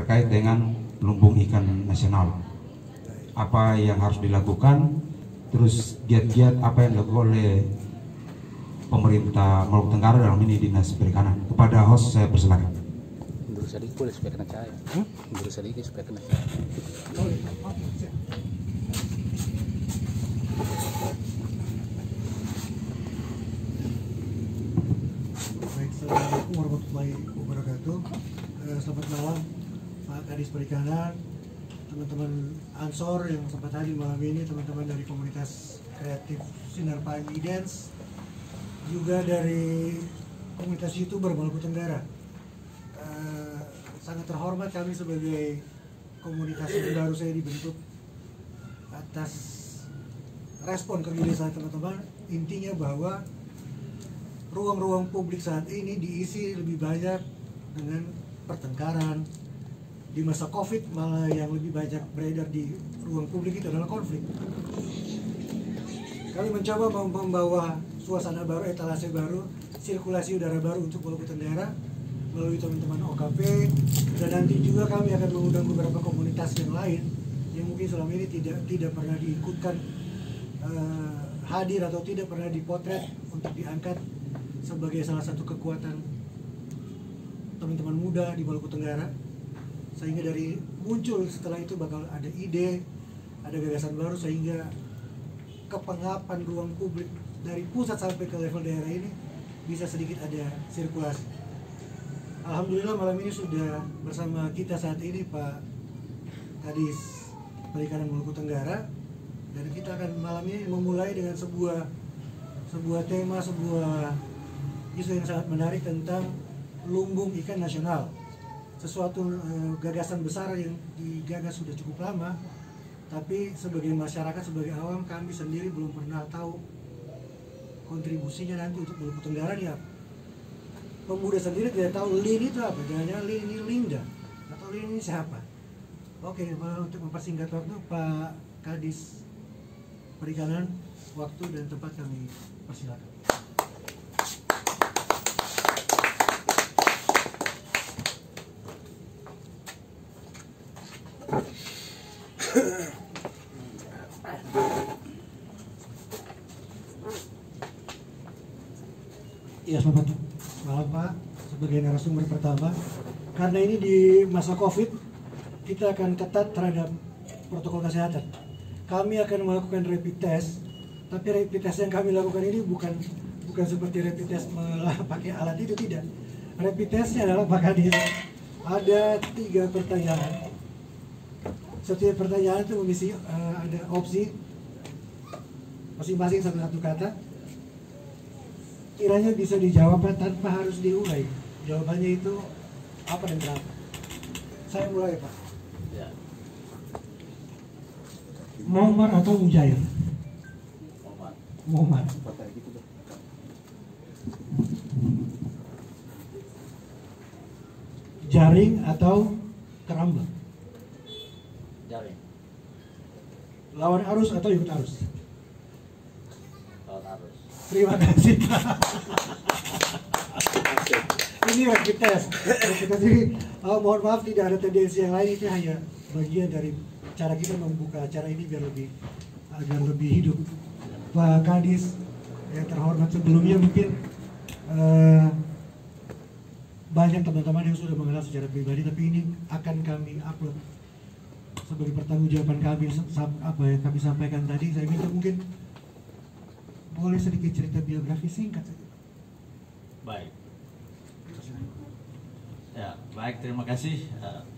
terkait dengan lumbung ikan nasional. Apa yang harus dilakukan, terus giat-giat apa yang dilakukan oleh pemerintah Maluku Tenggara dalam ini Dinas Perikanan. Kepada host saya persilakan. Mundur sedikit boleh supaya kena cahaya. Mundur sedikit supaya kena cahaya. Baik, assalamualaikum warahmatullahi wabarakatuh. Selamat malam Pak Kadis Perikanan, teman-teman Ansor yang sempat hadir malam ini, teman-teman dari komunitas kreatif Sinar Pagi Dance, juga dari komunitas YouTuber Maluku Tenggara. Sangat terhormat kami sebagai komunitas yang baru saya dibentuk atas respon kegelisahan teman-teman. Intinya bahwa ruang-ruang publik saat ini diisi lebih banyak dengan pertengkaran. Di masa Covid malah yang lebih banyak beredar di ruang publik itu adalah konflik. Kami mencoba membawa suasana baru, etalase baru, sirkulasi udara baru untuk Maluku Tenggara melalui teman-teman OKP, dan nanti juga kami akan mengundang beberapa komunitas yang lain yang mungkin selama ini tidak pernah diikutkan hadir atau tidak pernah dipotret untuk diangkat sebagai salah satu kekuatan teman-teman muda di Maluku Tenggara, sehingga dari muncul setelah itu bakal ada ide, ada gagasan baru, sehingga kepengapan ruang publik dari pusat sampai ke level daerah ini bisa sedikit ada sirkulasi. Alhamdulillah malam ini sudah bersama kita saat ini Pak Kadis Perikanan Maluku Tenggara, dan kita akan malam ini memulai dengan sebuah tema, sebuah isu yang sangat menarik tentang lumbung ikan nasional. Sesuatu gagasan besar yang digagas sudah cukup lama, tapi sebagai masyarakat, sebagai awam, kami sendiri belum pernah tahu kontribusinya nanti untuk Maluku Tenggara nih apa. Pemuda sendiri tidak tahu Lin itu apa, jangan-jangan Lin ini Linda atau Lin ini siapa. Oke, untuk mempersingkat waktu, Pak Kadis Perikanan, waktu dan tempat kami persilakan. Ya, selamat malam Pak. Sebagai narasumber pertama, karena ini di masa Covid, kita akan ketat terhadap protokol kesehatan. Kami akan melakukan rapid test, tapi rapid test yang kami lakukan ini bukan seperti rapid test pakai alat itu, tidak. Rapid testnya adalah Pak Kadis, ada 3 pertanyaan. Setiap pertanyaan itu mengisi ada opsi masing-masing satu kata. Kiranya bisa dijawab tanpa harus diurai. Jawabannya itu apa dan berapa. Saya mulai Pak. Ya. Muhammad atau Mujair? Muhammad. Jaring atau keramba? Jaring. Lawan arus atau ikut arus? Lawan arus. Terima kasih Pak. Ini rapid test. Jadi mohon maaf tidak ada tendensi yang lain, itu hanya bagian dari cara kita membuka acara ini agar lebih hidup. Pak Kadis yang terhormat, sebelumnya mungkin banyak teman-teman yang sudah mengenal secara pribadi, tapi ini akan kami upload sebagai pertanggungjawaban kami apa yang kami sampaikan tadi. Saya minta mungkin boleh sedikit cerita biografi singkat saja. Baik. Ya, baik, terima kasih.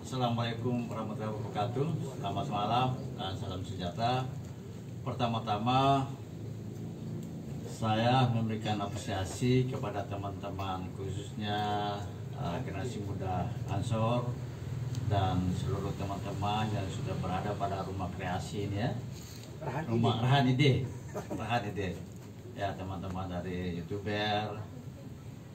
Assalamualaikum warahmatullahi wabarakatuh. Selamat malam dan salam sejahtera. Pertama-tama saya memberikan apresiasi kepada teman-teman, khususnya generasi muda Ansor dan seluruh teman-teman yang sudah berada pada rumah kreasi ini ya. Rumah Rahan Ide. Ya, teman-teman dari YouTuber,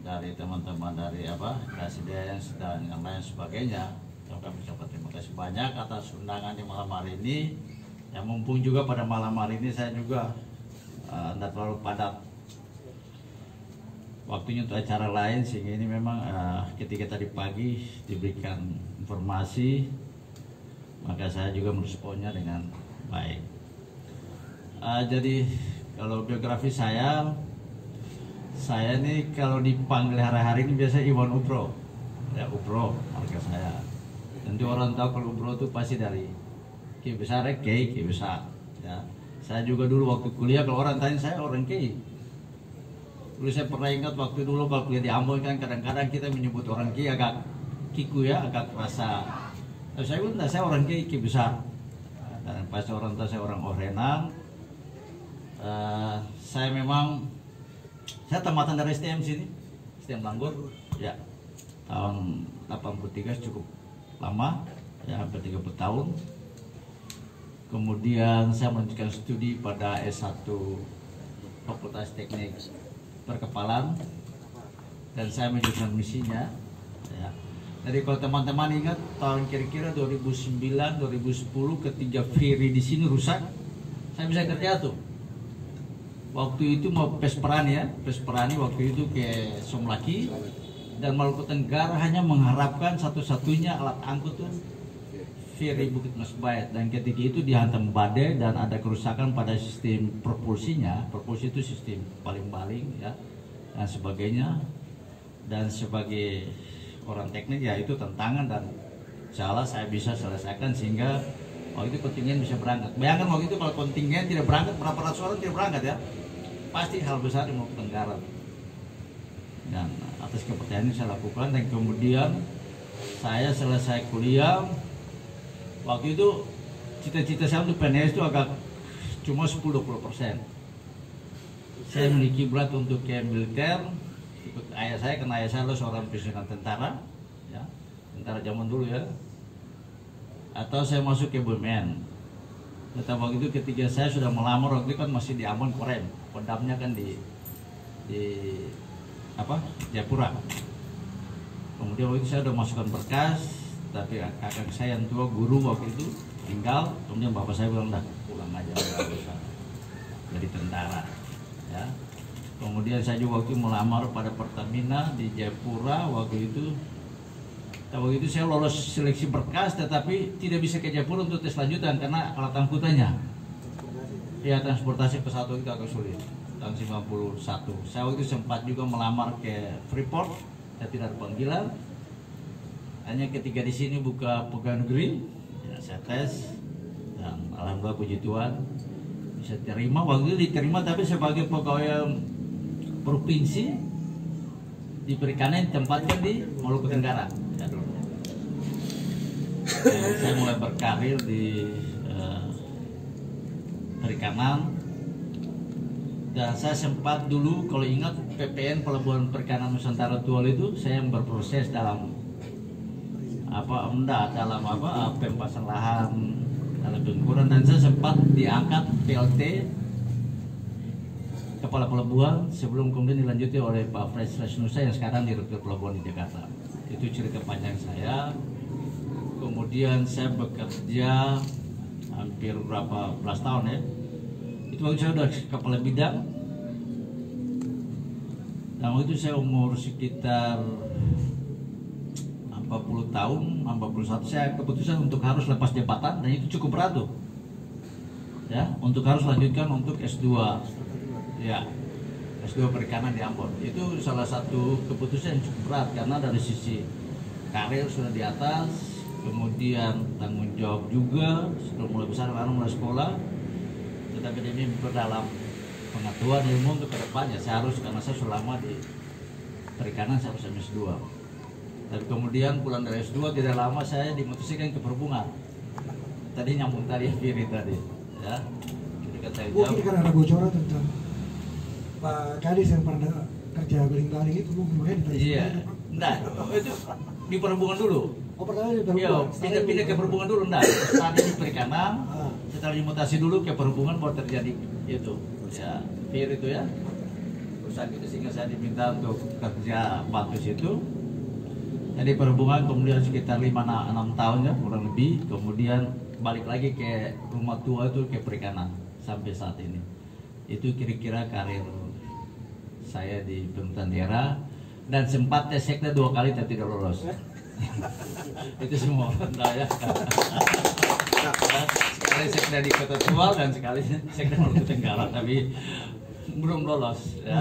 dari teman-teman dari kreasi dance dan yang lain sebagainya. Kami ucapkan terima kasih banyak atas undangan di malam hari ini. Yang mumpung juga pada malam hari ini saya juga tidak terlalu padat waktunya untuk acara lain, sehingga ini memang ketika tadi pagi diberikan informasi, maka saya juga meresponnya dengan baik. Jadi kalau biografi saya ini kalau dipanggil hari-hari ini biasa Iwan Ubro, ya Ubro marga saya. Tentu orang tahu kalau Ubro itu pasti dari Ki besar, Ki besar. Ya. Saya juga dulu waktu kuliah kalau orang tanya saya orang Ki. Dulu saya pernah ingat waktu dulu kalau kuliah di Ambon kan kadang-kadang kita menyebut orang Ki agak kiku ya, agak rasa. Saya bilang saya orang Ki besar. Dan pas orang tahu saya orang Orenang. Saya memang saya tamatan dari STM sini, STM Langgor, ya tahun 83 cukup lama, ya hampir 30 tahun. Kemudian saya melanjutkan studi pada S1 Fakultas Teknik Perkepalan dan saya melanjutkan misinya. Ya. Jadi kalau teman-teman ingat tahun kira-kira 2009-2010 ketika ferry di sini rusak, saya bisa kerja tuh. Waktu itu mau Pesperani waktu itu ke Somlaki dan Maluku Tenggara hanya mengharapkan satu-satunya alat angkut tuh ferry Bukit Mas Bayat, dan ketika itu dihantam badai dan ada kerusakan pada sistem propulsinya. Propulsi itu sistem baling-baling ya dan sebagainya, dan sebagai orang teknik ya itu tantangan dan insyaallah saya bisa selesaikan sehingga waktu itu kontingen bisa berangkat. Bayangkan waktu itu kalau kontingen tidak berangkat, berapa ratus orang tidak berangkat ya, pasti hal besar di Maluku Tenggara. Dan atas kepercayaan ini saya lakukan, dan kemudian saya selesai kuliah. Waktu itu cita-cita saya untuk PNS itu agak cuma 10-20%. Saya memiliki berat untuk ke militer, ikut ayah saya karena ayah saya adalah seorang pensiunan tentara, ya, tentara zaman dulu ya. Atau saya masuk ke BUMN. Tetapi waktu itu ketika saya sudah melamar, waktu itu kan masih di Ambon Korem, kodamnya kan di Jayapura. Kemudian waktu itu saya sudah masukkan berkas, tapi kakak saya yang tua guru waktu itu tinggal. Kemudian bapak saya bilang dah pulang aja, nggak usah jadi tentara ya. Kemudian saya juga waktu itu melamar pada Pertamina di Jayapura waktu itu. Waktu itu saya lolos seleksi berkas, tetapi tidak bisa ke Jayapura untuk tes lanjutan karena alat angkutannya ya, transportasi pesawat itu agak sulit. Tahun 91 saya waktu itu sempat juga melamar ke Freeport, saya tidak ada panggilan. Hanya ketika di sini buka pegawai negeri, ya saya tes dan alhamdulillah puji Tuhan bisa terima. Waktu itu diterima tapi sebagai pegawai provinsi di perikanan tempatnya di Maluku Tenggara. Ya, saya mulai berkarir di perikanan dan saya sempat dulu kalau ingat PPN Pelabuhan Perikanan Nusantara Tual itu saya yang berproses dalam dalam pempasan lahan, dalam pengukuran, dan saya sempat diangkat PLT Kepala Pelabuhan sebelum kemudian dilanjuti oleh Pak Fred Sresnusa yang sekarang Direktur Pelabuhan di Jakarta. Itu cerita panjang saya. Kemudian saya bekerja hampir berapa belas tahun ya. Itu waktu saya sudah kepala bidang. Dan waktu itu saya umur sekitar 40 tahun, 41 saya keputusan untuk harus lepas jabatan, dan itu cukup berat tuh. Ya, untuk harus lanjutkan untuk S2. Ya. S2 perikanan di Ambon. Itu salah satu keputusan yang cukup berat karena dari sisi karir sudah di atas, kemudian tanggung jawab juga sudah mulai besar, anak mulai sekolah. Tetapi demi dalam pengetahuan ilmu untuk kedepannya saya harus, karena saya selama di perikanan saya harus S2. Dan kemudian pulang dari S2 tidak lama saya dimutuskan ke perhubungan. Tadi nyambung tadi Firi tadi, ya. Mungkin karena ada bocoran tentang Pak Kadis yang pernah kerja baling-baling itu mungkin. Iya, enggak. Itu di perhubungan dulu. Oh, pertama di perhubungan. Iya, pindah ke perhubungan dulu enggak. Tadi di perikanan, setelah dimutasi dulu ke perhubungan baru terjadi itu. Ya, Firi itu ya. Perusahaan itu sehingga saya diminta untuk kerja bantu situ. Jadi perhubungan kemudian sekitar 5-6 tahun ya kurang lebih, kemudian balik lagi ke rumah tua itu ke perikanan sampai saat ini. Itu kira-kira karir saya di pemerintahan daerah dan sempat tes sekda 2 kali tapi tidak lolos. Itu semua orang tahu ya. Sekali sekda di Kota Tual dan sekali sekda Maluku Tenggara tapi belum lolos ya.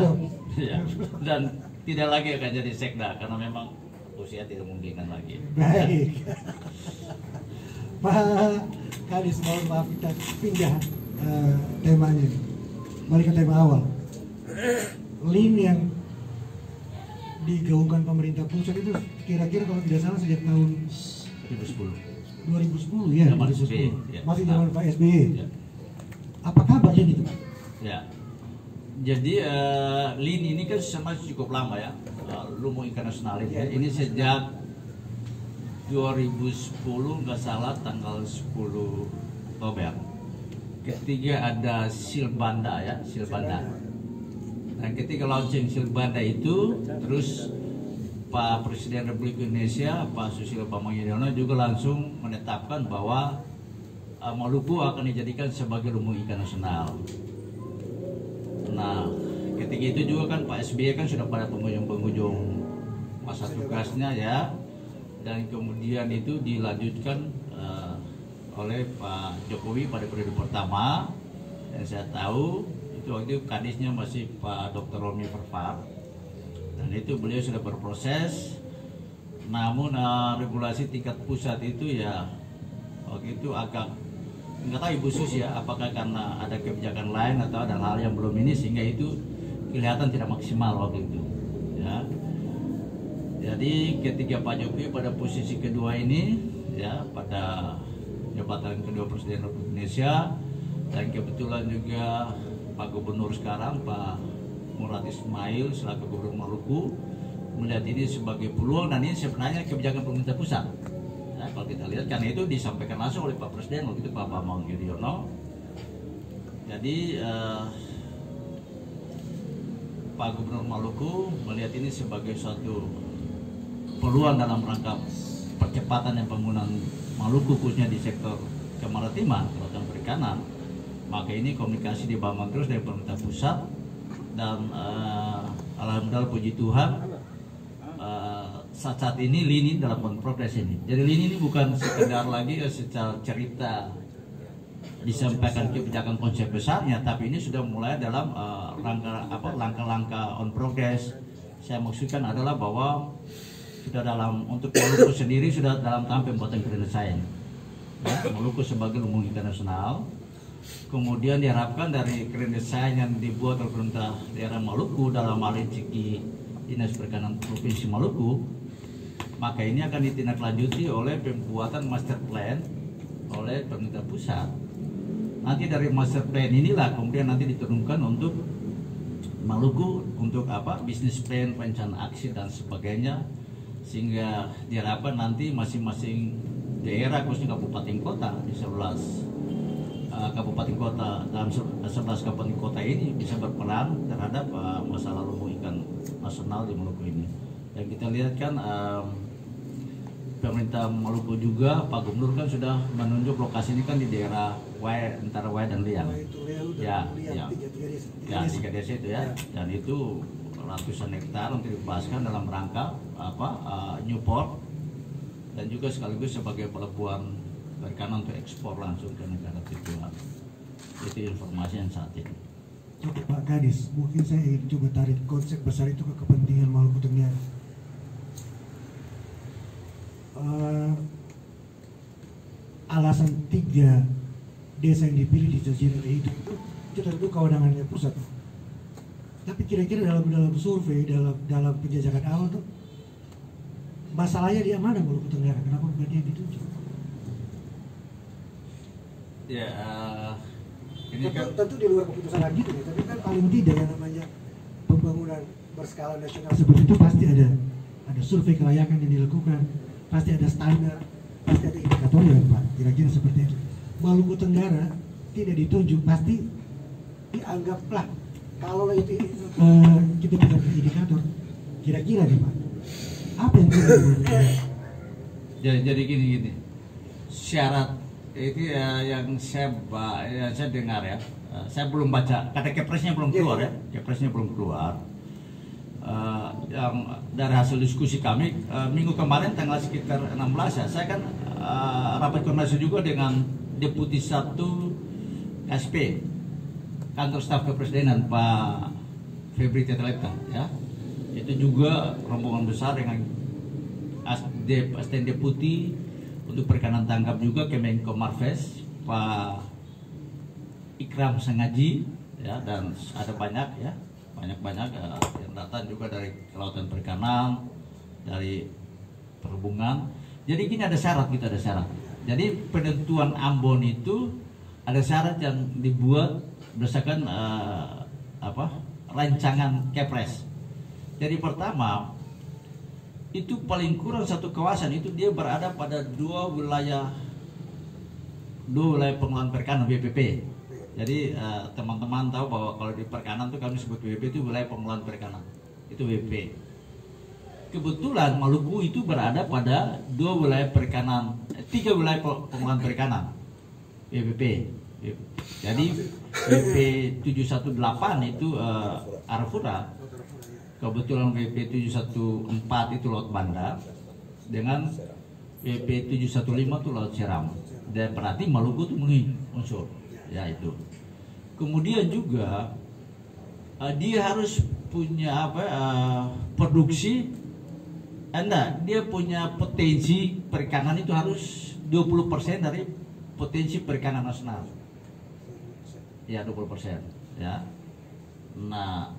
Ya. Dan tidak lagi akan jadi sekda karena memang usia tidak memungkinkan lagi. Baik. Pak Kadis, mohon maaf kita pindah temanya. Balik ke tema awal. LIN yang digaungkan pemerintah pusat itu kira-kira kalau tidak salah sejak tahun 2010 ya, zaman 2010. SBY, ya. Masih zaman Pak SBY. Ya. Apa kabar LIN itu, Pak? Ya. Jadi LIN ini kan masih cukup lama ya. Lumbung Ikan Nasional ini. Ini sejak 2010 nggak salah tanggal 10 Oktober. Ketika ada Silbanda ya, Silbanda. Nah, ketika launching Silbanda itu, terus Pak Presiden Republik Indonesia, Pak Susilo Bambang Yudhoyono juga langsung menetapkan bahwa Maluku akan dijadikan sebagai lumbung ikan nasional. Nah, ketika itu juga kan Pak SBY kan sudah pada penghujung masa tugasnya ya, dan kemudian itu dilanjutkan oleh Pak Jokowi pada periode pertama. Yang saya tahu itu waktu itu kadisnya masih Pak Dr. Romi Vervaat, dan itu beliau sudah berproses. Namun regulasi tingkat pusat itu ya waktu itu agak nggak tahu Ibu Sus ya, apakah karena ada kebijakan lain atau ada hal yang belum ini sehingga itu kelihatan tidak maksimal waktu itu ya. Jadi ketika Pak Jokowi pada posisi kedua ini ya, pada jabatan kedua Presiden Republik Indonesia, dan kebetulan juga Pak Gubernur sekarang Pak Murad Ismail selaku Gubernur Maluku melihat ini sebagai peluang, dan ini sebenarnya kebijakan pemerintah pusat. Nah, kalau kita lihat karena itu disampaikan langsung oleh Pak Presiden waktu itu Pak Bambang Yudhoyono. Jadi Pak Gubernur Maluku melihat ini sebagai suatu peluang dalam rangka percepatan yang pembangunan Maluku khususnya di sektor kemaritiman, kelautan perikanan. Maka ini komunikasi dibangun terus dari pemerintah pusat, dan alhamdulillah puji Tuhan saat ini LIN ini dalam progres ini. Jadi LIN ini bukan sekedar lagi secara cerita disampaikan kebijakan konsep besarnya, tapi ini sudah mulai dalam langkah-langkah on progress. Saya maksudkan adalah bahwa sudah dalam untuk Maluku sendiri sudah dalam tahap pembuatan grand design ya, Maluku sebagai lumbung ikan nasional. Kemudian diharapkan dari grand design yang dibuat oleh pemerintah daerah Maluku dalam hal ini Dinas Perikanan Provinsi Maluku, maka ini akan ditindaklanjuti oleh pembuatan master plan oleh pemerintah pusat. Nanti dari master plan inilah kemudian nanti diturunkan untuk Maluku untuk bisnis plan, rencana aksi dan sebagainya, sehingga diharapkan nanti masing-masing daerah khususnya kabupaten kota di 11 kabupaten kota, dalam 11 kabupaten kota ini bisa berperan terhadap masalah lumbung ikan nasional di Maluku ini. Dan kita lihat kan pemerintah Maluku juga, Pak Gubernur kan sudah menunjuk lokasi ini kan di daerah antara Wai dan Liang. Ya, tiga desa itu ya. Dan itu ratusan hektar untuk dibebaskan dalam rangka Newport, dan juga sekaligus sebagai pelabuhan perikanan untuk ekspor langsung ke negara tujuan. Itu informasi yang saat ini. Oke Pak Kadis, mungkin saya ingin coba tarik konsep besar itu ke kepentingan Maluku Tenggara. Alasan 3 desa yang dipilih di Jazirah itu tentu kewenangannya pusat. Tapi kira-kira dalam survei, dalam penjajakan awal tuh masalahnya di mana Maluku Tenggara? Kenapa bukan dia ditunjuk? Ya, ini kan tentu di luar keputusan lagi gitu ya, tapi kan paling tidak yang namanya pembangunan berskala nasional seperti itu pasti ada survei kelayakan yang dilakukan, pasti ada standar, pasti ada indikator ya Pak, kira-kira seperti itu. Maluku Tenggara tidak ditunjuk, pasti dianggaplah kalau itu kita bilang indikator, kira-kira nih Pak, apa yang jadi gini syarat itu ya yang saya dengar ya, saya belum baca, kata kepresnya belum keluar ya, kepresnya belum keluar. yang dari hasil diskusi kami minggu kemarin tanggal sekitar 16 ya, saya kan rapat koordinasi juga dengan Deputi 1 SP Kantor Staf Kepresidenan Pak Febri Tetraleta ya. Itu juga rombongan besar dengan Asisten Deputi untuk perikanan tangkap juga Kemenko Marves Pak Ikram Sengaji ya, dan ada banyak ya, banyak yang datang juga dari Kelautan Perikanan, dari Perhubungan. Jadi gini, ada syarat, kita ada syarat. Jadi penentuan Ambon itu ada syarat yang dibuat berdasarkan rancangan Kepres. Jadi pertama itu paling kurang satu kawasan itu dia berada pada dua wilayah pengelolaan perikanan BPP. Jadi teman-teman tahu bahwa kalau di perikanan itu kami sebut BPP itu wilayah pengelolaan perikanan, itu BPP. Kebetulan Maluku itu berada pada dua wilayah perikanan, tiga wilayah pengelolaan perikanan BPP. Jadi BP 718 itu Arafura, kebetulan BP 714 itu Laut Banda, dengan BP 715 itu Laut Seram. Dan berarti Maluku itu unsur ya itu. Kemudian juga dia harus punya produksi, dia punya potensi perikanan itu harus 20% dari potensi perikanan nasional. Ya 20% ya. Nah,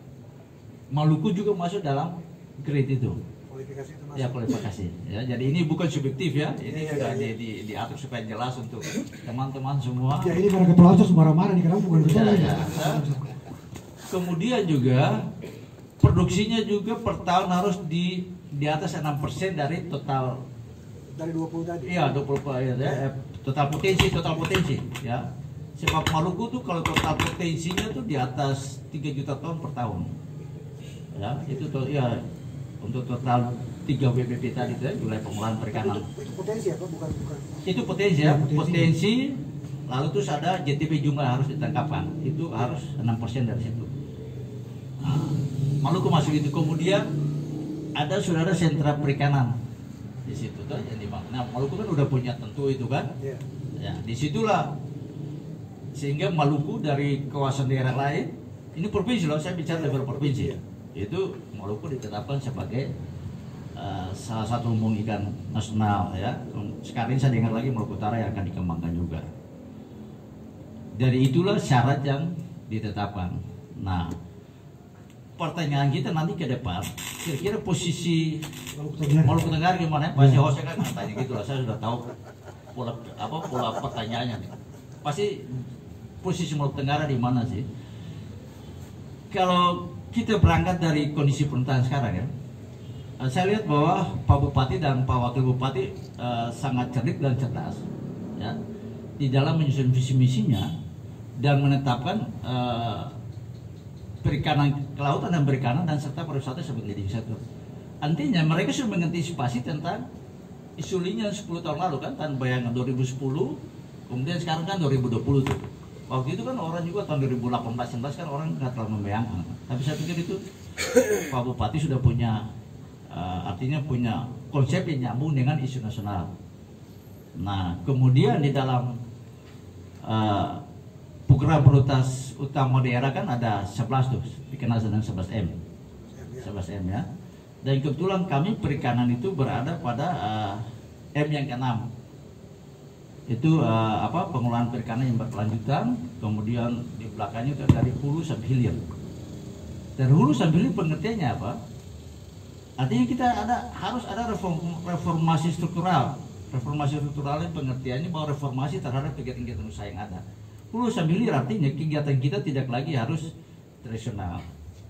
Maluku juga masuk dalam grade itu. Kualifikasi itu masuk. Ya, kualifikasi. Ya, jadi ini bukan subjektif ya. Ini sudah diatur supaya jelas untuk teman-teman semua. Ya, ini karena kepulauan itu marah-marah nih, karena bukan betul ya. Kemudian juga produksinya juga per tahun harus di atas 6% dari total. Dari 20 tadi. Iya, 20 ya. Total potensi ya. Sebab Maluku tuh kalau total potensinya tuh di atas 3 juta ton per tahun. Ya, itu ya untuk total 3 BPP tadi itu ya, wilayah pengelolaan perikanan. Itu potensi apa? Bukan. Itu potensi ya, potensi. Lalu terus ada JTP jumlah harus ditangkapkan. Itu harus 6% dari situ. Nah, Maluku masuk itu. Kemudian sudah ada sentra perikanan di situ tuh yang nah, Maluku kan udah punya tentu itu kan. Ya, disitulah sehingga Maluku dari kawasan daerah lain, ini provinsi loh, saya bicara level provinsi, itu Maluku ditetapkan sebagai salah satu lumbung ikan nasional ya. Sekarang saya dengar lagi Maluku Utara yang akan dikembangkan juga. Dari itulah syarat yang ditetapkan. Nah, pertanyaan kita nanti ke depan, kira-kira posisi Maluku Tenggara gimana? Pasti hostnya kan tanya gitu lah, saya sudah tahu pola pertanyaannya nih. Pasti posisi Maluku Tenggara di mana sih? Kalau kita berangkat dari kondisi pemerintahan sekarang ya, saya lihat bahwa Pak Bupati dan Pak Wakil Bupati sangat cerdik dan cerdas ya, di dalam menyusun visi misinya dan menetapkan perikanan, kelautan dan perikanan dan serta pariwisata sebagai leading sector. Artinya mereka sudah mengantisipasi tentang isu linier 10 tahun lalu kan, tahun bayangan 2010, kemudian sekarang kan 2020 tuh. Waktu itu kan orang juga tahun 2018-19 kan orang nggak terlalu membayangkan. Tapi saya pikir itu Pak Bupati sudah punya artinya punya konsep yang nyambung dengan isu nasional. Nah, kemudian di dalam program prioritas utama daerah kan ada 11 tuh, dikenal dengan 11M. 11M ya. Dan kebetulan kami perikanan itu berada pada M yang ke-6. Itu pengelolaan perikanan yang berkelanjutan, kemudian di belakangnya itu dari hulu sampai hilir. Dari hulu sampai hilir pengertiannya apa? Artinya kita harus ada reformasi struktural. Reformasi struktural ini pengertiannya bahwa reformasi terhadap kegiatan-kegiatan usaha yang ada. Hulu sampai hilir artinya kegiatan kita tidak lagi harus tradisional.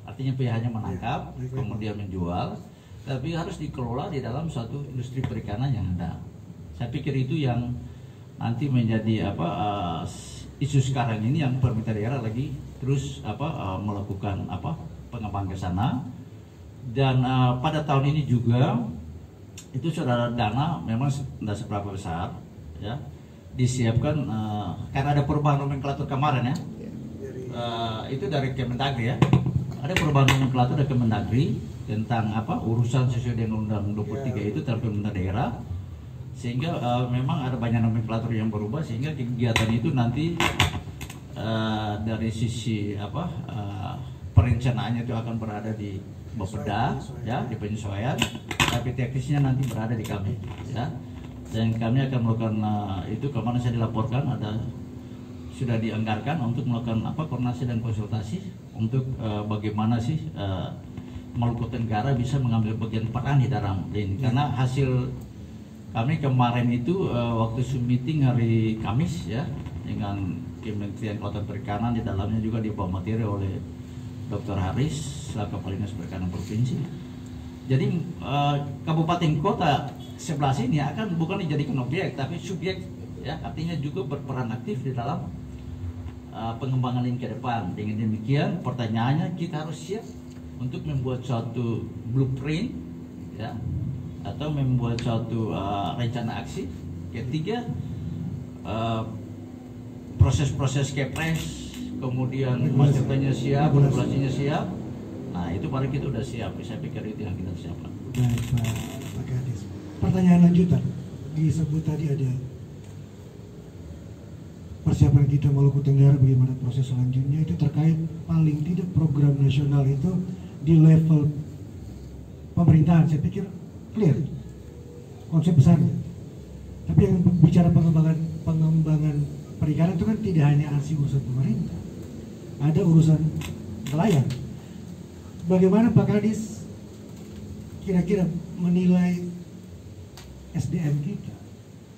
Artinya hanya menangkap, kemudian menjual, tapi harus dikelola di dalam suatu industri perikanan yang ada. Saya pikir itu yang nanti menjadi isu sekarang ini yang pemerintah daerah lagi terus melakukan pengembangan ke sana. Dan pada tahun ini juga itu saudara dana memang tidak seberapa besar ya, disiapkan karena ada perubahan nomenklatur kemarin ya, itu dari Kemendagri ya, ada perubahan nomenklatur dari Kemendagri tentang urusan sesuai dengan Undang 23 itu tentang pemerintah daerah, sehingga memang ada banyak nomenklatur yang berubah, sehingga kegiatan itu nanti dari sisi perencanaannya itu akan berada di Bapeda, ya, di penyesuaian, tapi teknisnya nanti berada di kami, ya. Dan kami akan melakukan itu kemana saya dilaporkan sudah dianggarkan untuk melakukan koordinasi dan konsultasi untuk bagaimana sih Maluku Tenggara bisa mengambil bagian peran di dalam ini, karena hasil kami kemarin itu waktu meeting hari Kamis, ya, dengan Kementerian Kelautan Perikanan, di dalamnya juga dibawa materi oleh Dr. Haris selaku Kepala Dinas Perikanan Provinsi. Jadi kabupaten kota sebelah sini akan bukan dijadikan objek tapi subjek, ya, artinya juga berperan aktif di dalam pengembangan ini ke depan. Dengan demikian pertanyaannya, kita harus siap untuk membuat suatu blueprint, ya, atau membuat suatu rencana aksi. Ketiga, proses-proses kepres, kemudian master plan-nya siap, regulasinya siap. Nah, itu baru kita udah siap. Saya pikir itu yang kita siapkan. Baik, Pak Kadis. Pertanyaan lanjutan, disebut tadi ada persiapan kita Maluku Tenggara, bagaimana proses selanjutnya, itu terkait paling tidak program nasional itu di level pemerintahan. Saya pikir clear konsep besarnya, tapi yang bicara pengembangan perikanan itu kan tidak hanya ansih urusan pemerintah, ada urusan nelayan. Bagaimana Pak Kadis kira-kira menilai SDM kita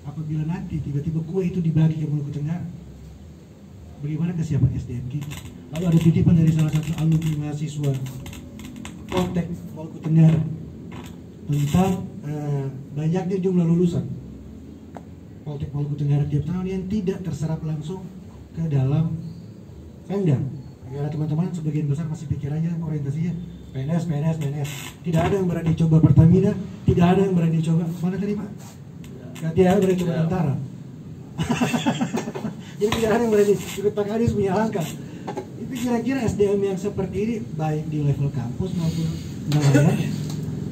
apabila nanti tiba-tiba kue itu dibagi ke Maluku Tenggara? Bagaimana kesiapan SDM kita? Lalu ada titipan dari salah satu alumni mahasiswa Poltek Maluku Tenggara tentang banyaknya jumlah lulusan Poltek Maluku Tenggara tiap tahun yang tidak terserap langsung ke dalam Pemda. Karena teman-teman sebagian besar masih pikirannya orientasinya PNS. Tidak ada yang berani coba Pertamina, tidak ada yang berani coba mana tadi Pak? Tidak ada yang berani coba tentara. Jadi tidak ada yang berani ikut Pak Kadis punya langkah. Itu kira-kira SDM yang seperti ini baik di level kampus maupun nelayan,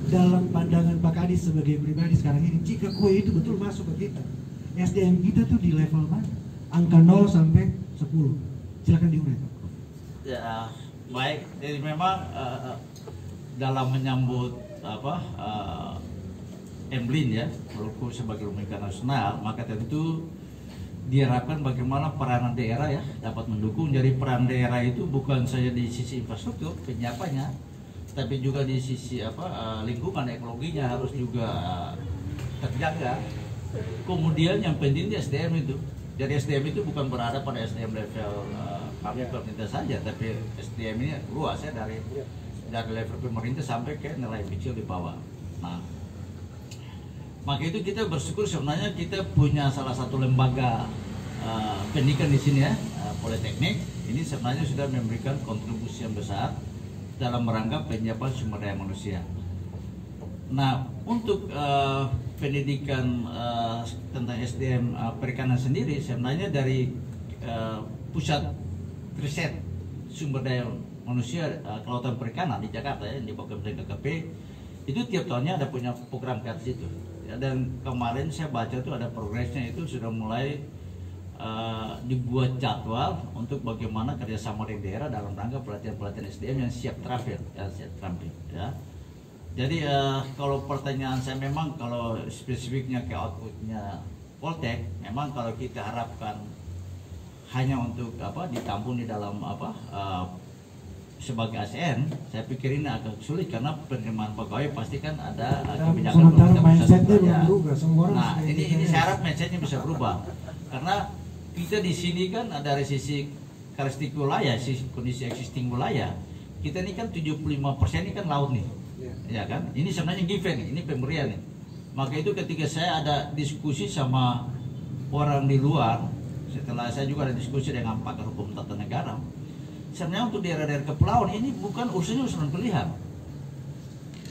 dalam pandangan Pak Kadis sebagai pribadi sekarang ini, jika kue itu betul masuk ke kita, SDM kita tuh di level mana? Angka 0 sampai 10. Silakan diurai Pak. Ya, baik. Jadi memang dalam menyambut Emblin, ya, Maluku sebagai lembaga nasional, maka tentu diharapkan bagaimana peranan daerah, ya, dapat mendukung. Jadi peran daerah itu bukan saja di sisi infrastruktur penyiapannya, tapi juga di sisi lingkungan ekologinya harus juga terjaga. Kemudian yang penting di SDM itu. Jadi SDM itu bukan berada pada SDM level kami pemerintah saja, tapi SDM ini luas, ya, dari level pemerintah sampai ke nelayan kecil di bawah. Nah, maka itu kita bersyukur sebenarnya kita punya salah satu lembaga pendidikan di sini, ya, Politeknik. Ini sebenarnya sudah memberikan kontribusi yang besar dalam rangka penyiapan sumber daya manusia. Nah, untuk pendidikan tentang SDM perikanan sendiri, sebenarnya dari pusat riset sumber daya manusia kelautan perikanan di Jakarta, ya, di bawah Kementerian KKP, itu tiap tahunnya ada punya program ke situ. Ya, dan kemarin saya baca itu ada progresnya, itu sudah mulai dibuat jadwal untuk bagaimana kerjasama di daerah dalam rangka pelatihan-pelatihan SDM yang siap terampil, ya, siap terampil, ya. Jadi kalau pertanyaan saya, memang kalau spesifiknya ke outputnya Poltek, memang kalau kita harapkan hanya untuk ditampung di dalam sebagai ASN, saya pikir ini agak sulit karena penerimaan pegawai pasti kan ada kebijakan pemerintah pusat. Nah, ini saya harap mindsetnya bisa berubah, karena kita di sini kan dari sisi karakteristik wilayah, sisi kondisi existing wilayah, kita ini kan 75% ini kan laut nih, ya kan? Ini sebenarnya given nih, ini pemberian nih. Maka itu ketika saya ada diskusi sama orang di luar, setelah saya juga ada diskusi dengan pakar hukum tata negara, sebenarnya untuk daerah-daerah kepulauan ini bukan urusan pilihan,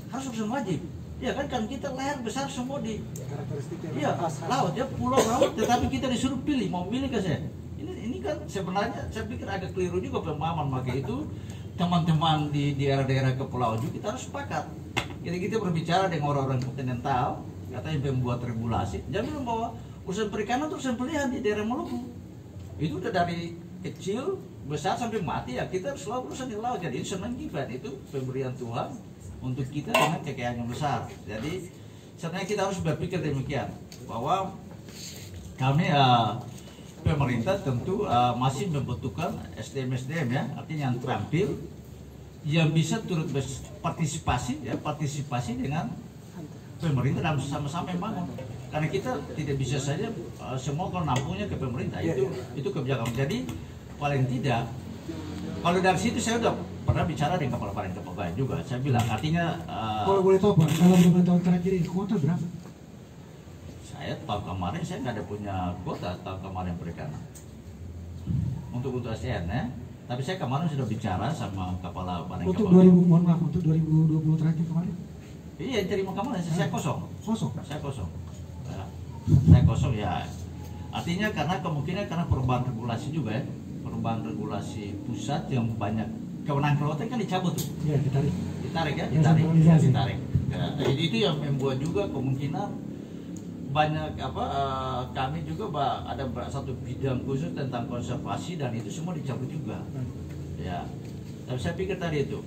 harus urusan wajib. Ya kan kita layar besar semua di laut, ya, pulau laut, tetapi kita disuruh pilih, mau pilih ke saya. Ini kan sebenarnya saya pikir agak keliru juga pemahaman. Maka itu teman-teman di daerah-daerah kepulauan juga kita harus sepakat. kita berbicara dengan orang-orang kontinental, katanya membuat regulasi. Jangan bilang bahwa urusan perikanan itu urusan pilihan di daerah Maluku. Itu udah dari kecil besar sampai mati ya, kita selalu urusan di laut. Jadi senang given itu pemberian Tuhan untuk kita dengan kekayaan yang besar. Jadi sebenarnya kita harus berpikir demikian, bahwa kami pemerintah tentu masih membutuhkan SDM ya, artinya yang terampil, yang bisa turut partisipasi dengan pemerintah dalam sama-sama membangun. Karena kita tidak bisa saja semua kalau nampungnya ke pemerintah, itu kebijakan. Jadi paling tidak, kalau dari situ saya udah pernah bicara dengan kepala badan kepegawaian juga. Saya bilang artinya kalau boleh tahu Pak, dalam 5 tahun terakhir ini kuota berapa? Saya tahun kemarin saya nggak ada punya kuota tahun kemarin perikanan untuk ASEAN ya. Tapi saya kemarin sudah bicara sama kepala badan kepegawaian. Untuk 2020 terakhir kemarin? Iya, terima kemarin saya kosong. Saya kosong. Ya. Saya kosong ya. Artinya karena kemungkinan karena perubahan regulasi juga ya. Perubahan regulasi pusat yang banyak kewenangan kelautan kan dicabut tuh. Iya, ditarik ya, ditarik. Ya, itu yang membuat juga kemungkinan banyak kami juga ada satu bidang khusus tentang konservasi dan itu semua dicabut juga. Ya. Tapi saya pikir tadi itu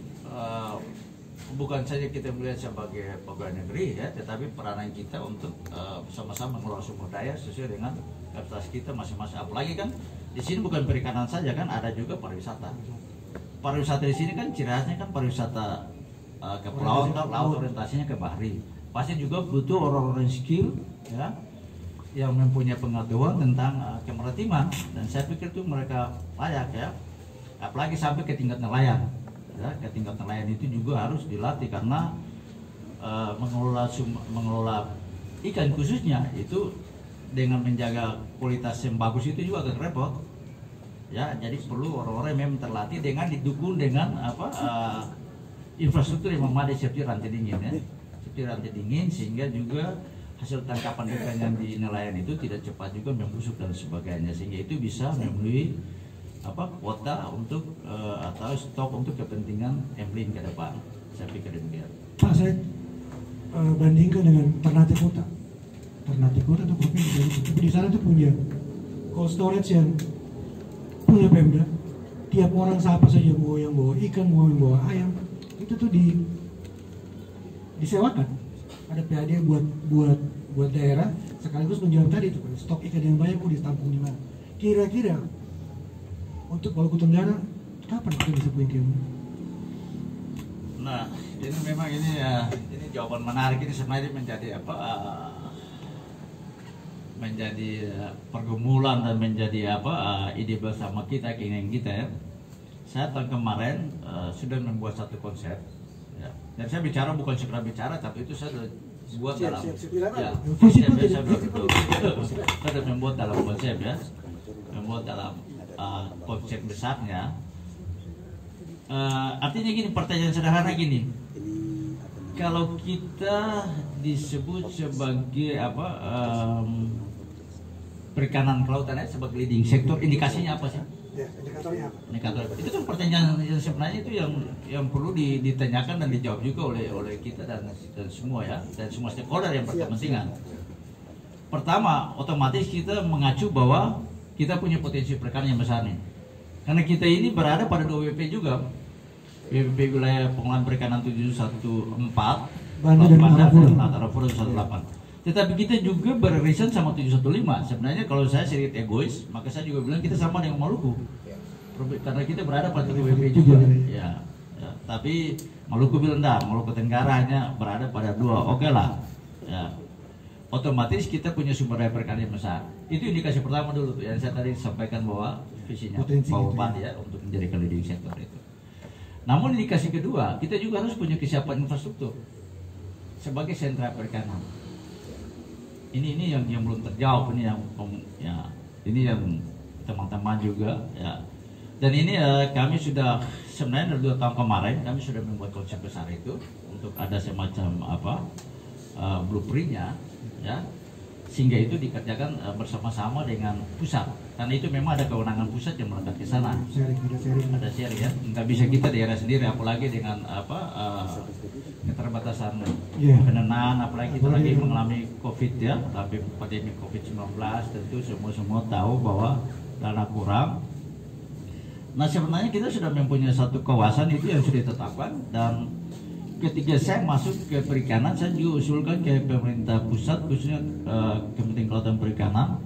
bukan saja kita melihat sebagai pegawai negeri ya, tetapi peranan kita untuk sama-sama mengelola sumber daya sesuai dengan kapasitas kita masing-masing. Apalagi kan di sini bukan perikanan saja kan, ada juga pariwisata. Pariwisata di sini kan ciri khasnya kan pariwisata kepulauan, laut orientasinya ke bahari. Pasti juga butuh orang-orang skill ya, yang mempunyai pengetahuan tentang kemaritiman, dan saya pikir itu mereka layak ya. Apalagi sampai ke tingkat nelayan. Ya, ke tingkat nelayan itu juga harus dilatih karena mengelola ikan khususnya itu dengan menjaga kualitas yang bagus itu juga agak repot. Ya, jadi perlu orang-orang yang memang terlatih dengan didukung dengan infrastruktur yang memadai seperti rantai dingin ya. Seperti rantai dingin sehingga juga hasil tangkapan ikan yang di nelayan itu tidak cepat juga membusuk dan sebagainya, sehingga itu bisa memenuhi kuota untuk atau stok untuk kepentingan Emlin ke depan. Saya pikir demikian. Pak, saya bandingkan dengan Ternate Kota. Ternate Kota itu provinsi, tapi di sana tuh punya cold storage yang punya Pemda. Tiap orang siapa saja mau yang bawa ikan, mau yang bawa ayam, itu tuh disewakan. Ada PAD buat daerah, sekaligus menjawab tadi itu stok ikan yang banyak mau ditampung di mana. Kira-kira untuk Maluku Tenggara kapan kita bisa punya game? Nah, ini memang ini jawaban menarik. Ini sebenarnya menjadi menjadi pergumulan dan menjadi ide bersama kita, keinginan kita ya. Saya tahun kemarin sudah membuat satu konsep ya. Dan saya bicara bukan sekedar bicara, tapi itu saya sudah buat dalam saya sudah membuat dalam konsep ya, membuat dalam konsep besarnya. Artinya gini, pertanyaan sederhana gini, kalau kita disebut sebagai perikanan kelautan ya, sebagai leading sektor, indikasinya apa sih? Ya, indikatornya apa? Indikator itu kan pertanyaan yang sebenarnya itu yang perlu ditanyakan dan dijawab juga oleh kita dan semua ya, dan semua stakeholder yang berkepentingan. Pertama, otomatis kita mengacu bahwa kita punya potensi perikanan yang besar nih. Karena kita ini berada pada 2 WP juga. WP wilayah pengelolaan perikanan 714, Banda dan Arafura 118. Tetapi kita juga beririsan sama 715. Sebenarnya kalau saya sedikit egois, maka saya juga bilang kita sama dengan Maluku. Karena kita berada pada 2 WP juga. Ya. Tapi Maluku bilang Maluku Tenggara hanya berada pada 2. Oke lah. Ya. Otomatis kita punya sumber daya perikanan yang besar. Itu indikasi pertama dulu yang saya tadi sampaikan bahwa visinya Pak ya untuk menjadikan leading sektor itu. Namun indikasi kedua, kita juga harus punya kesiapan infrastruktur sebagai sentra perikanan. Ini yang belum terjawab, ini yang teman-teman juga ya. Dan ini kami sudah sebenarnya dari 2 tahun kemarin kami sudah membuat konsep besar itu untuk ada semacam blueprintnya ya, sehingga itu dikerjakan bersama-sama dengan pusat, karena itu memang ada kewenangan pusat yang melekat ke sana. Ada sharing ya, nggak bisa kita daerah sendiri, apalagi dengan keterbatasan pendanaan, apalagi kita lagi mengalami COVID ya, tapi pandemi COVID-19 tentu semua tahu bahwa dana kurang. Nah sebenarnya kita sudah mempunyai satu kawasan itu yang sudah ditetapkan, dan ketika saya masuk ke perikanan, saya juga usulkan ke pemerintah pusat, khususnya Kementerian Kelautan Perikanan,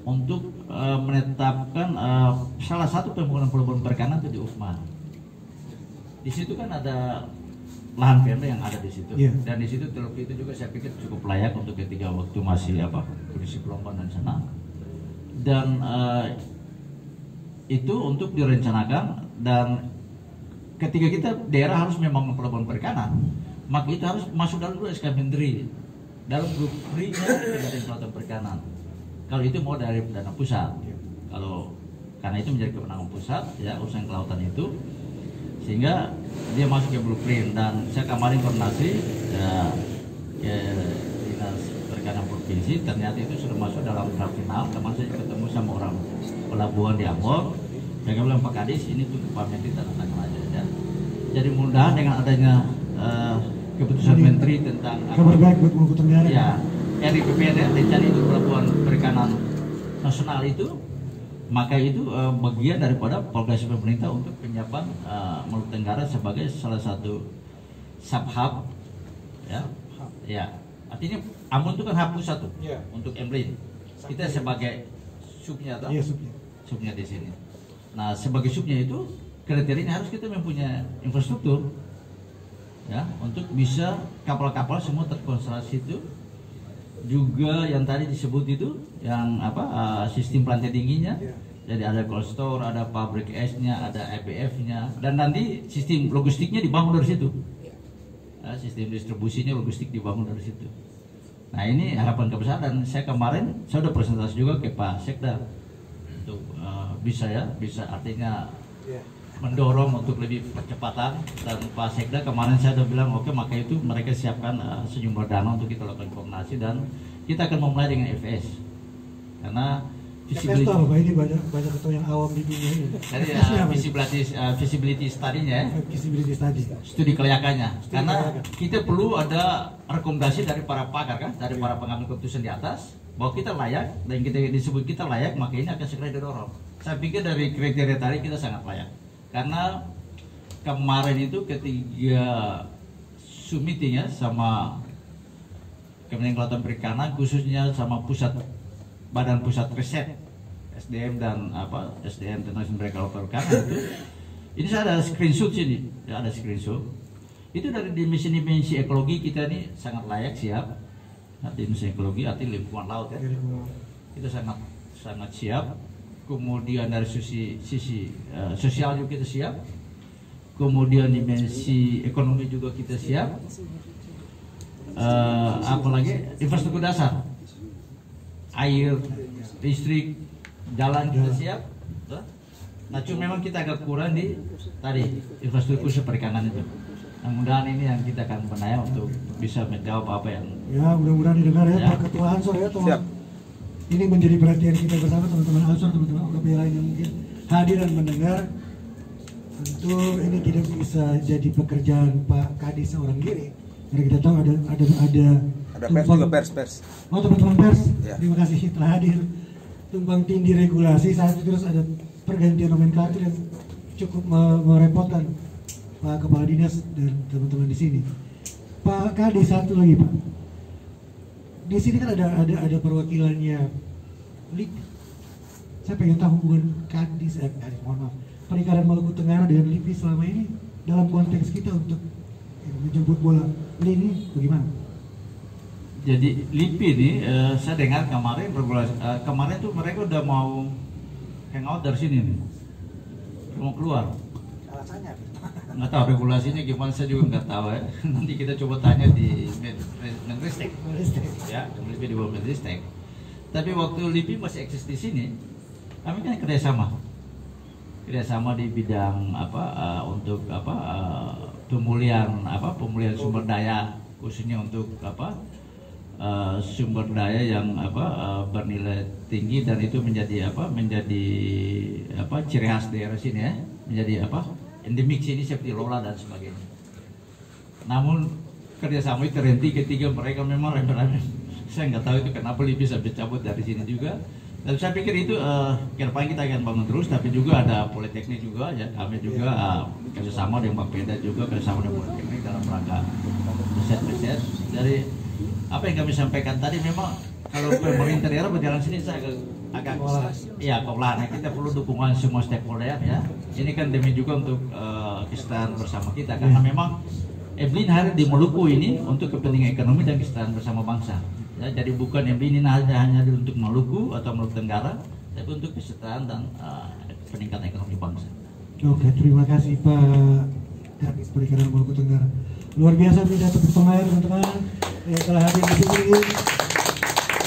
untuk menetapkan salah satu pembangunan pelabuhan perikanan itu di Ufman. Di situ kan ada lahan perda yang ada di situ, dan di situ teluk itu juga saya pikir cukup layak untuk ketika waktu masih kondisi gelombang dan sana. Dan itu untuk direncanakan, dan ketika kita daerah harus membangun pelabuhan perikanan, maka itu harus masuk dalam dulu SK Menteri, dalam blueprintnya Kementerian Kelautan Perikanan. Kalau itu mau dari dana pusat, karena itu menjadi kewenangan pusat ya urusan kelautan itu, sehingga dia masuk ke blueprint. Dan saya kemarin koordinasi ke dinas perikanan provinsi, ternyata itu sudah masuk dalam tahap final. Kemarin saya ketemu sama orang pelabuhan di Ambon, mereka bilang Pak Kadis ini tuh Pak Menteri tangan aja ya. Jadi mudah-mudahan dengan adanya keputusan Menteri tentang kabar baik buat Maluku Tenggara ya, RIPPN rencana itu pelabuhan perikanan nasional itu, maka itu bagian daripada progresi pemerintah untuk penyiapan Maluku Tenggara sebagai salah satu sub-hub ya. Artinya Ambon itu kan hub pusat tuh untuk Emblin. Kita sebagai subnya atau subnya di sini. Nah, sebagai subnya itu kriterianya harus kita mempunyai infrastruktur ya, untuk bisa kapal-kapal semua terkonsentrasi itu. Juga yang tadi disebut itu yang sistem lantai tingginya. Jadi ada cold store, ada pabrik esnya, ada IPF-nya, dan nanti sistem logistiknya dibangun dari situ. Sistem distribusinya, logistik dibangun dari situ. Nah, ini harapan kebesar, dan saya kemarin sudah presentasi juga ke Pak Sekda untuk bisa artinya mendorong untuk lebih percepatan. Dan Pak Sekda kemarin saya sudah bilang oke, maka itu mereka siapkan sejumlah dana untuk kita lakukan koordinasi, dan kita akan memulai dengan FS karena visibility ini banyak ketua yang awam di dunia ini. Jadi visibility study-nya, studi kelayakannya. Karena kita perlu ada rekomendasi dari para pakar kan, dari para pengambil keputusan di atas, bahwa kita layak, dan kita disebut kita layak, maka ini akan segera didorong. Saya pikir dari kriteria tadi kita sangat layak. Karena kemarin itu ketika meeting ya sama Kementerian Kelautan Perikanan, khususnya sama Badan Pusat Riset SDM dan SDM tentang sumber daya perikanan itu, ini saya ada screenshot sini, ya ada screenshot. Itu dari dimensi ekologi kita ini sangat layak, siap. Nah, dimensi ekologi artinya lingkungan laut ya, itu sangat siap. Kemudian dari sisi sosial juga kita siap. Kemudian dimensi ekonomi juga kita siap. Apalagi infrastruktur dasar, air, listrik, jalan kita siap. Nah, cuma memang kita agak kurang di tadi infrastruktur perikanan itu. Mudah-mudahan ini yang kita akan benahi untuk bisa menjawab apa yang mudah-mudahan didengar ya Pak Ketua Ansor ya, teman. Ini menjadi perhatian kita bersama teman-teman Ansor, teman-teman OKP lain yang mungkin hadir dan mendengar. Tentu ini tidak bisa jadi pekerjaan Pak Kadis seorang diri. Karena kita tahu ada pers. Oh, teman-teman pers, terima kasih telah hadir. Tumpang tindih regulasi saat itu, terus ada pergantian nomenklatur yang cukup merepotkan Pak Kepala Dinas dan teman-teman di sini. Pak Kadis, satu lagi Pak. Di sini kan ada perwakilannya LIPI. Saya pengen tahu hubungan Perikanan Maluku Tenggara dengan LIPI selama ini dalam konteks kita untuk menjemput bola ini bagaimana? Jadi LIPI ini saya dengar kemarin kemarin tuh mereka udah mau hangout dari sini nih, mau keluar. Alasannya? Nggak tahu regulasinya gimana, saya juga nggak tahu ya. Nanti kita coba tanya di Menristek. Ya, LIPI di bawah Menristek. Tapi waktu LIPI masih eksis di sini, kami kan kerjasama di bidang untuk pemulihan sumber daya, khususnya untuk sumber daya yang bernilai tinggi, dan itu menjadi ciri khas daerah sini ya, menjadi endemik sini seperti Lola dan sebagainya. Namun kerjasama itu terhenti ketika mereka memang rame-rame. Saya nggak tahu itu kenapa bisa dicabut dari sini juga. Dan saya pikir itu ke depan kita akan bangun terus, tapi juga ada politeknik juga ya, kami juga kerjasama dengan Bapeda juga, kerjasama dengan politeknik dalam rangka riset. Dari apa yang kami sampaikan tadi, memang kalau pemerintah daerah berjalan sini saya agak kewalahan. Nah, kita perlu dukungan semua stakeholder ya. Ini kan demi juga untuk kesejahteraan bersama kita, karena memang Eblin hari di Maluku ini untuk kepentingan ekonomi dan kesejahteraan bersama bangsa. Ya, jadi bukan Eblin ini hanya untuk Maluku atau Maluku Tenggara, tapi untuk kesejahteraan dan peningkatan ekonomi bangsa. Oke, terima kasih Pak Kadis Perikanan Maluku Tenggara. Luar biasa pidato pertama teman-teman yang telah hadir di sini.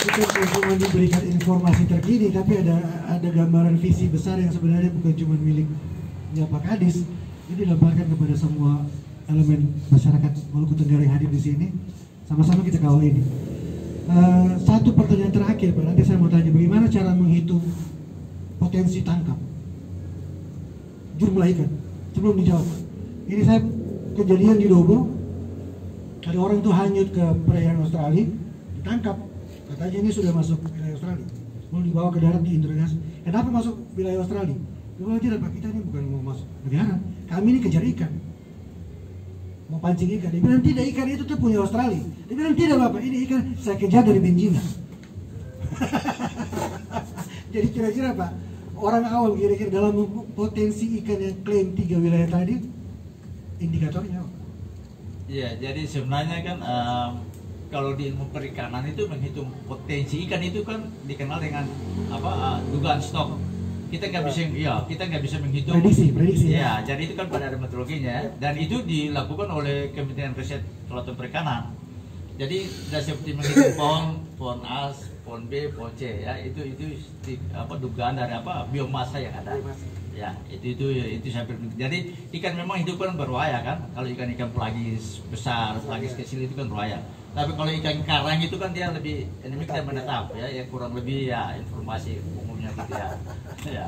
Kita cuma diberikan informasi terkini, tapi ada gambaran visi besar yang sebenarnya bukan cuma miliknya Pak Kadis. Ini dilemparkan kepada semua elemen masyarakat Maluku Tenggara yang hadir di sini. Sama-sama kita kawal ini. Satu pertanyaan terakhir Pak, nanti saya mau tanya bagaimana cara menghitung potensi tangkap jumlah ikan sebelum dijawab. Ini saya kejadian di Dobo, ada orang tuh hanyut ke perairan Australia, ditangkap, katanya ini sudah masuk wilayah Australia, mau dibawa ke darat diinterogasi. Kenapa masuk wilayah Australia? Dia bilang tidak Pak, kita ini bukan mau masuk negara, kami ini kejar ikan, mau pancing ikan. Dia bilang tidak, ikan itu tuh punya Australia. Dia bilang tidak Bapak, ini ikan saya kejar dari Benjina. Jadi kira-kira Pak, orang awam kira-kira dalam potensi ikan yang klaim 3 wilayah tadi, indikatornya apa? Iya, jadi sebenarnya kan kalau di ilmu perikanan itu menghitung potensi ikan itu kan dikenal dengan dugaan stok. Kita nggak bisa menghitung prediksi ya. Jadi itu kan pada ada metodologinya, dan itu dilakukan oleh Kementerian Riset Kelautan Perikanan. Jadi sudah seperti menghitung pohon A, pohon B, pohon C ya, itu dugaan dari biomasa yang ada. Ya, itu saya pikir. Jadi ikan memang hidup kan berwaya kan. Kalau ikan pelagis besar, pelagis kecil itu kan berwaya. Tapi kalau ikan karang itu kan dia lebih endemik dan menetap ya, kurang lebih ya informasi umumnya gitu ya. Ya,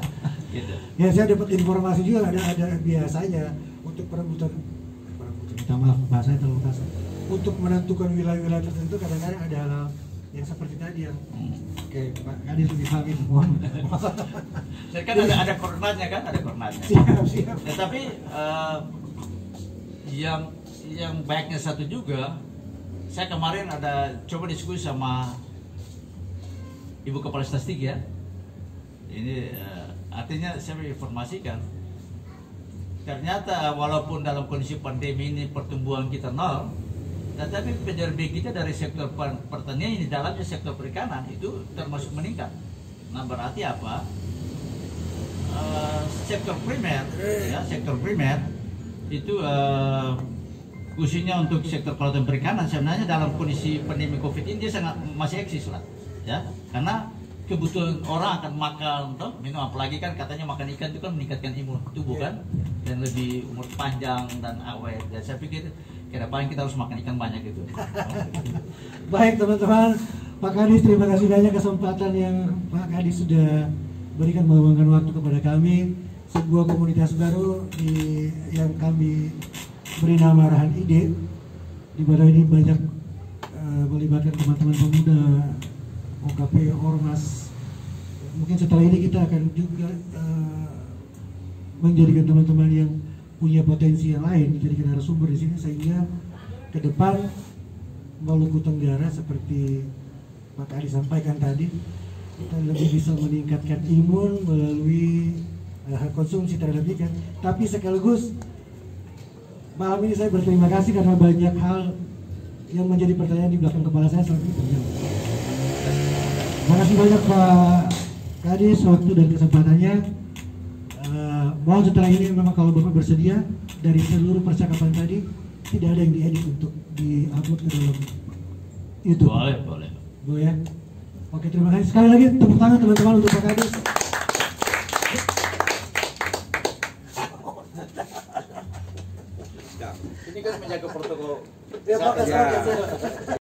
gitu. Ya, saya dapat informasi juga ada biasanya untuk perebutan, minta maaf bahasanya terlalu kasar. Untuk menentukan wilayah-wilayah tertentu kadang-kadang ada hal yang seperti tadi yang kayak Pak Kadis lebih paham itu. Jadi kan ada koordinatnya kan, ada koordinatnya. Siap. Ya, tapi yang baiknya satu juga, saya kemarin ada coba diskusi sama Ibu Kepala Statistik ya. Ini artinya saya informasikan, ternyata walaupun dalam kondisi pandemi ini pertumbuhan kita nol, tetapi penyerbe kita dari sektor pertanian di dalamnya sektor perikanan itu termasuk meningkat. Nah, berarti apa? Sektor primer itu khususnya untuk sektor kelautan perikanan sebenarnya dalam kondisi pandemi COVID ini dia masih eksis lah, ya, karena kebutuhan orang akan makan, minum, apalagi kan katanya makan ikan itu kan meningkatkan imun tubuh kan, dan lebih umur panjang dan awet. Dan saya pikir ke depan kita harus makan ikan banyak gitu. Baik teman-teman, Pak Kadis terima kasih banyak kesempatan yang Pak Kadis sudah berikan meluangkan waktu kepada kami. Sebuah komunitas baru yang kami beri nama Arahan Ide, di mana ini banyak melibatkan teman-teman pemuda, OKP, Ormas. Mungkin setelah ini kita akan juga menjadikan teman-teman yang punya potensi yang lain dijadikan narasumber di sini, sehingga ke depan Maluku Tenggara seperti Pak Kadis sampaikan tadi, kita lebih bisa meningkatkan imun melalui konsumsi terhadap ikan. Tapi sekaligus malam ini saya berterima kasih karena banyak hal yang menjadi pertanyaan di belakang kepala saya saat ini terjawab. Terima kasih banyak Pak Kadis waktu dan kesempatannya. Mohon setelah ini memang kalau Bapak bersedia, dari seluruh percakapan tadi tidak ada yang diedit untuk di-upload ke dalam YouTube. Boleh. Boleh ya? Oke, terima kasih sekali lagi, tepuk tangan teman-teman untuk Pak Kadis. Ini kan menjaga protokol. Ya, Pak,